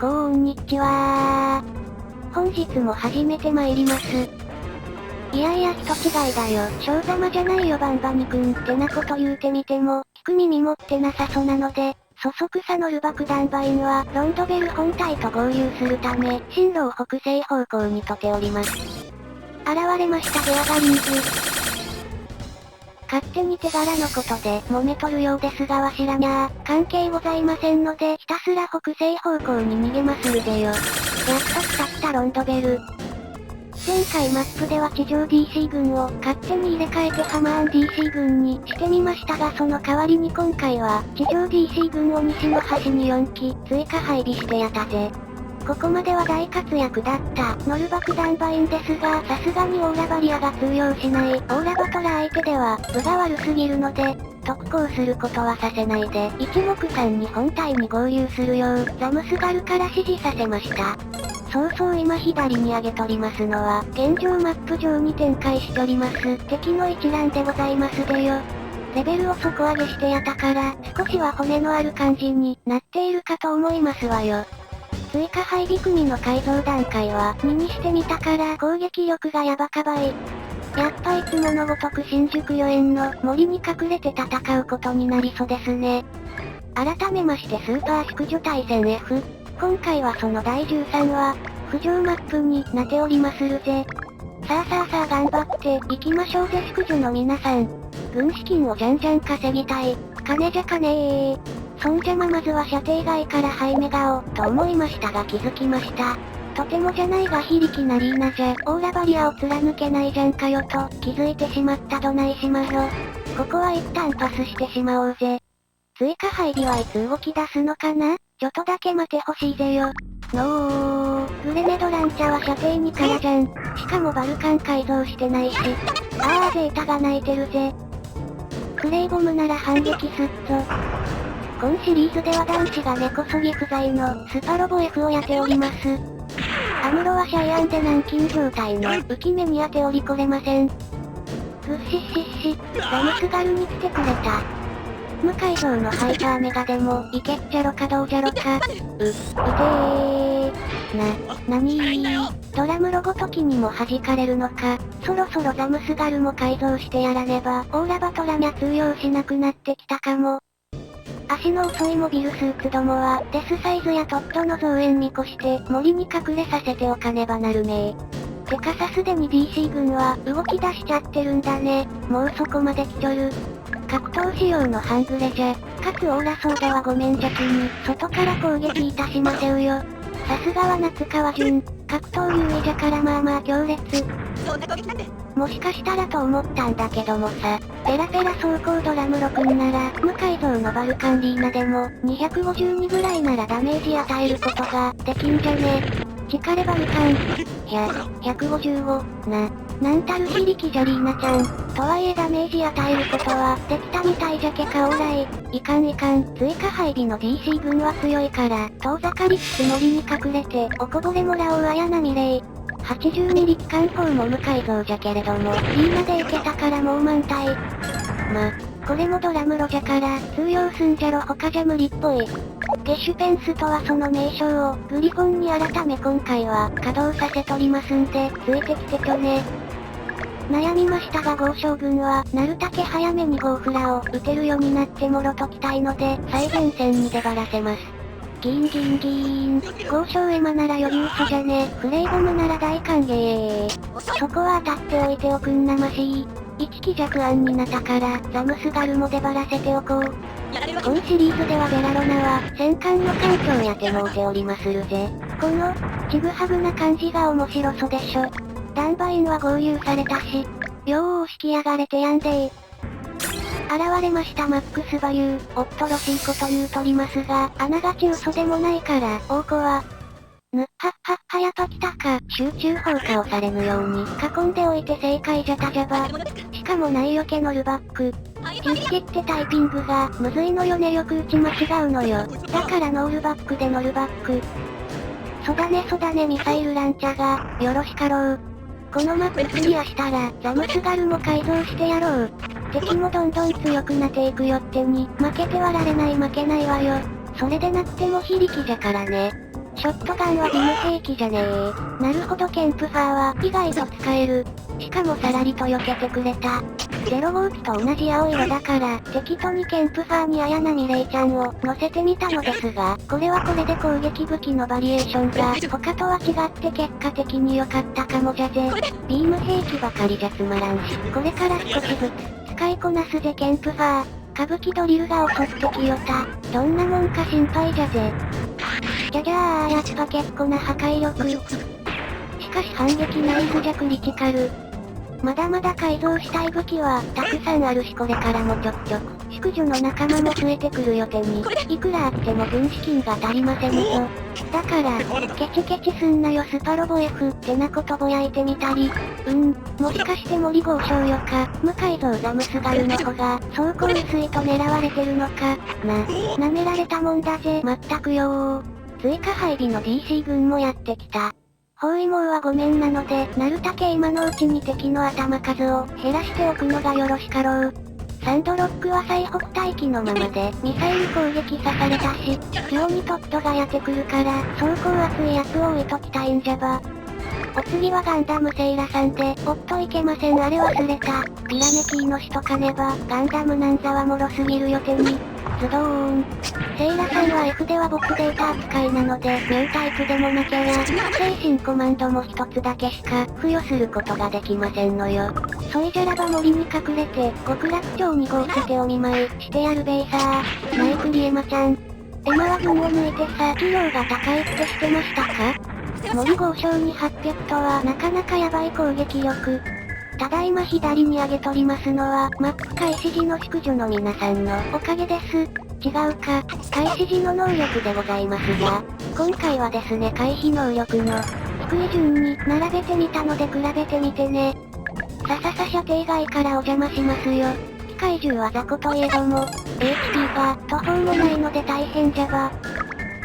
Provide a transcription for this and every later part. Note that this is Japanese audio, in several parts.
こんにちはー。本日も始めてまいります。いやいや人違いだよ。小様じゃないよバンバニ君ってなこと言うてみても、聞く耳持ってなさそうなので、そそくさのル爆弾バインは、ロンドベル本体と合流するため、進路を北西方向にとております。現れましたベアガリーズ。勝手に手柄のことで揉めとるようですがわしらにゃー、関係ございませんのでひたすら北西方向に逃げまするぜよ。やっと来たロンドベル。前回マップでは地上 DC 軍を勝手に入れ替えてハマーン DC 軍にしてみましたがその代わりに今回は地上 DC 軍を西の端に4機追加配備してやったぜ。ここまでは大活躍だったノル爆弾バインですがさすがにオーラバリアが通用しないオーラバトラ相手では分が悪すぎるので特攻することはさせないで一目散に本体に合流するようザムスガルから指示させました。そう今左に上げとりますのは現状マップ上に展開しております敵の一覧でございますでよ。レベルを底上げしてやったから少しは骨のある感じになっているかと思いますわよ。追加配備組の改造段階は2にしてみたから攻撃力がヤバかばい。やっぱいつものごとく新宿御苑の森に隠れて戦うことになりそうですね。改めましてスーパー宿女対戦 F。今回はその第13話、浮上マップになっておりまするぜ。さあ頑張っていきましょうぜ宿女の皆さん。軍資金をじゃんじゃん稼ぎたい。金じゃ金ー。そんじゃまずは射程外からハイメガを、と思いましたが気づきました。とてもじゃないが非力なリーナじゃ、オーラバリアを貫けないじゃんかよと、気づいてしまったどないしまひょ。ここは一旦パスしてしまおうぜ。追加配備はいつ動き出すのかな？ちょっとだけ待てほしいぜよ。グレネドランチャは射程2からじゃん。しかもバルカン改造してないし。あーゼータが泣いてるぜ。クレイボムなら反撃すっぞ。今シリーズでは男子が根こそぎ不在のスパロボ F をやっております。アムロはシャイアンで軟禁状態の浮き目に当ておりこれません。ぐっしっし、ザムスガルに来てくれた。無改造のハイパーメガでもいけっちゃろかどうじゃろか。なにー。ドラムロごときにも弾かれるのか。そろそろザムスガルも改造してやらねばオーラバトラにゃ通用しなくなってきたかも。足の遅いモビルスーツどもはデスサイズやトッドの増援見越して森に隠れさせておかねばなるねー。てかさすでに DC 軍は動き出しちゃってるんだね。もうそこまで来ちょる。格闘仕様の半グレじゃ、かつオーラソードはごめん邪気に外から攻撃いたしませうよ。さすがは夏川順、格闘優位じゃからまあ強烈。もしかしたらと思ったんだけどもさ、ペラペラ走行ドラムロ君なら、無改造のバルカンリーナでも、252ぐらいならダメージ与えることができんじゃね。力バルカン。155、なんたる非力じゃリーナちゃん。とはいえダメージ与えることは、できたみたいじゃけかオーライ。いかん。追加配備の DC 軍は強いから、遠ざかりつつ森に隠れて、おこぼれもらおう綾波レイ。80ミリ機関砲も無改造じゃけれども、リーナでいけたからもう満体。これもドラムロじゃから、通用すんじゃろ他じゃ無理っぽい。ゲシュペンスとはその名称を、グリフォンに改め今回は、稼働させとりますんで、ついてきてちょね。悩みましたが豪将軍は、なるたけ早めにゴーフラを撃てるようになってもろときたいので、最前線に出張らせます。ギーン。豪将エマなら余裕そじゃね。フレイボムなら大歓迎。そこは当たっておいておくんなましい。一気弱案になったから、ザムスガルも出張らせておこう。今シリーズではベラロナは、戦艦の艦長やてもうておりまするぜ。この、ちぐはぐな感じが面白そでしょ。ダンバインは合流されたし、よーしきやがれてやんでー。現れましたマックスバリュー、おっとろしいこと言うとりますが、あながち嘘でもないから、王子は、やっと来たか、集中放火をされぬように、囲んでおいて正解じゃたじゃば。しかもないよけのルバック。10切ってタイピングが、むずいのよねよく打ち間違うのよ。だからノールバックでノルバック。そだねミサイルランチャが、よろしかろう。このマップクリアしたら、ザムスガルも改造してやろう。敵もどんどん強くなっていくよってに、負けてはられない負けないわよ。それでなくても非力じゃからね。ショットガンはビム兵器じゃねえ。なるほどケンプファーは意外と使える。しかもさらりと避けてくれた。0号機と同じ青色だから、適当にケンプファーに綾波レイちゃんを乗せてみたのですが、これはこれで攻撃武器のバリエーションが他とは違って結果的に良かったかもじゃぜ。ビーム兵器ばかりじゃつまらんし、これから少しずつ使いこなすぜケンプファー。歌舞伎ドリルが襲ってきよた。どんなもんか心配じゃぜ。じゃじゃーやっぱ結構な破壊力。しかし反撃ナイスじゃクリティカル。まだまだ改造したい武器はたくさんあるしこれからもちょくちょく淑女の仲間も増えてくる予定に、いくらあっても軍資金が足りませんぞ。だから、ケチケチすんなよスパロボ F ってなことぼやいてみたり、もしかして森豪商よか、無改造ザムスガルの方が、装甲薄いと狙われてるのか、舐められたもんだぜ、まったくよー。追加配備の DC 軍もやってきた。包囲網はごめんなので、なるたけ今のうちに敵の頭数を減らしておくのがよろしかろう。サンドロックは最北待機のままで、ミサイル攻撃刺されたし、ピオにトットがやってくるから、装甲厚いやつを置いときたいんじゃば。お次はガンダムセイラさんで、おっといけませんあれ忘れた。ピラメキーのしとかねば、ガンダムなんざは脆すぎる予定に。ズドーン。セイラさんは F では僕データ扱いなので、ニュータイプでもなきゃや、精神コマンドも一つだけしか、付与することができませんのよ。そいじゃらば森に隠れて、極楽町に号捨てお見舞い、してやるべーさー。ナイクリエマちゃん。エマは群を抜いてさ、器量が高いってしてましたか？森豪商に800とはなかなかヤバい攻撃力。ただいま左に上げとりますのは、マック開始時の淑女の皆さんのおかげです。違うか、開始時の能力でございますが、今回はですね回避能力の低い順に並べてみたので比べてみてね。さささ射程外からお邪魔しますよ。機械銃は雑魚といえども、HP が途方もないので大変じゃば。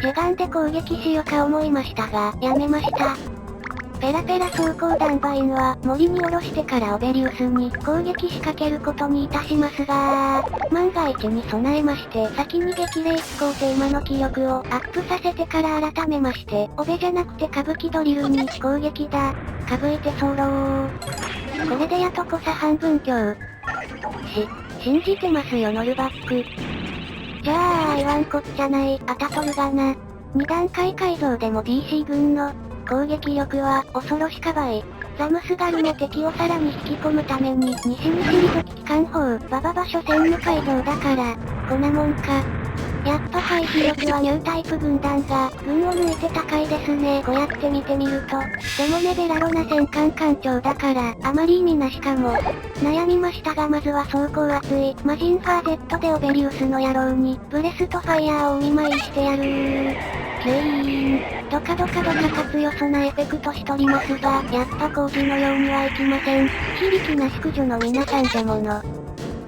ジェガンで攻撃しよか思いましたが、やめました。ペラペラ装甲弾バインは森に下ろしてからオベリウスに攻撃仕掛けることにいたしますが、万が一に備えまして先に激励飛行テーマの記録をアップさせてから改めまして、オベじゃなくて歌舞伎ドリルに攻撃だ。かぶいて候。これでやとこさ半分強。信じてますよノルバック。じゃあ言わんこっちゃない、あたとるがな。2段階改造でも DC 軍の攻撃力は恐ろしかばい。ザムスガルの敵をさらに引き込むために西に退き機関砲、バババ所詮無改造だから、こんなもんか。やっぱ回避力はニュータイプ軍団が、群を抜いて高いですね。こうやって見てみると。でもねベラロナ戦艦艦長だから、あまり意味なしかも。悩みましたがまずは装甲厚い、マジンファー Z でオベリウスの野郎に、ブレストファイヤーをお見舞いしてやるー。キュイーン。ドカドカドカかつよそなエフェクトしとりますが、やっぱ工事のようにはいきません。非力な淑女の皆さんじゃもの。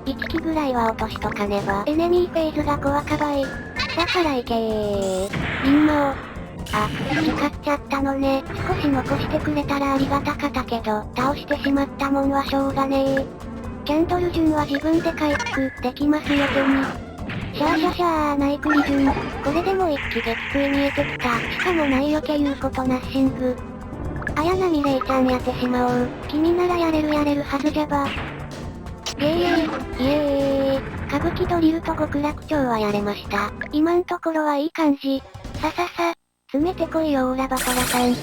1機ぐらいは落としとかねば。エネミーフェイズが怖かばい。だからいけー。リンマを。使っちゃったのね。少し残してくれたらありがたかったけど、倒してしまったもんはしょうがねー。キャンドル順は自分で回復できますよ手に。シャーシャシャーナイクリ順。これでも一気撃墜見えてきた。しかもないよけ言うことナッシング。綾波レイちゃんやってしまおう。君ならやれるはずじゃば。イエーイ。歌舞伎ドリルと極楽町はやれました。今んところはいい感じ。さ、詰めてこいよオーラバトラさん。来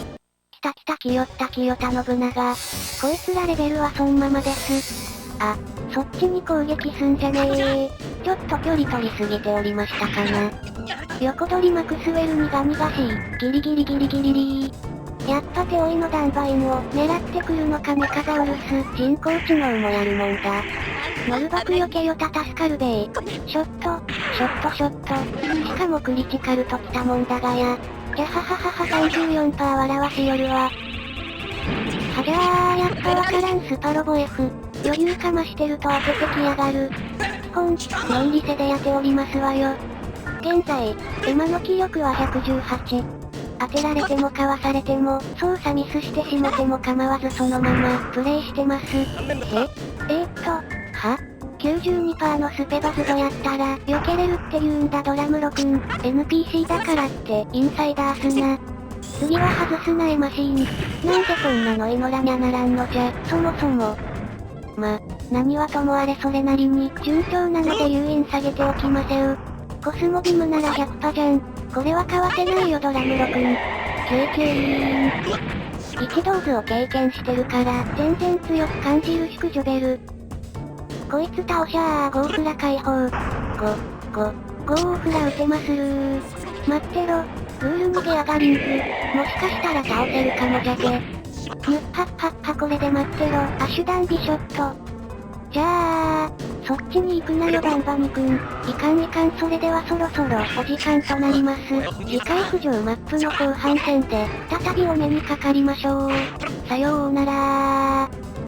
た清田信長。こいつらレベルはそんままです。そっちに攻撃すんじゃねー。ちょっと距離取りすぎておりましたかな。横取りマクスウェル苦々しい。ギリギリ。やっぱ手負いのダンバインを狙ってくるのかメカザウルス。人工知能もやるもんだ。ノルバクよけよた助かるべー。ショット。しかもクリティカルときたもんだがや。じゃはははは 34% 笑わしよるわ。はじゃーやっぱわからんスパロボ F。余裕かましてると当ててきやがる。論理せでやっておりますわよ。現在、今の気力は118。当てられてもかわされても、操作ミスしてしもても構わずそのまま、プレイしてます。は？9 92%のスペバズドやったら、避けれるって言うんだドラムロくん。NPC だからって、インサイダーすな。次は外すなエマシーン。なんでこんなの祈らにゃならんのじゃ、そもそも。何はともあれそれなりに、順調なので誘引下げておきませう。コスモビムなら100%じゃん。これはかわせないよドラムロくん。一同図を経験してるから、全然強く感じる宿女ベル。こいつ倒しゃー、ゴーフラ解放。ゴーフラ撃てまするー。待ってろ。グール逃げ上がりんず。もしかしたら倒せるかもじゃけ。ぬっはっはっはこれで待ってろ。アシュダンビショット。じゃあ、そっちに行くなよバンバニくん。いかんそれではそろそろお時間となります。次回浮上マップの後半戦で、再びお目にかかりましょう。さようならー。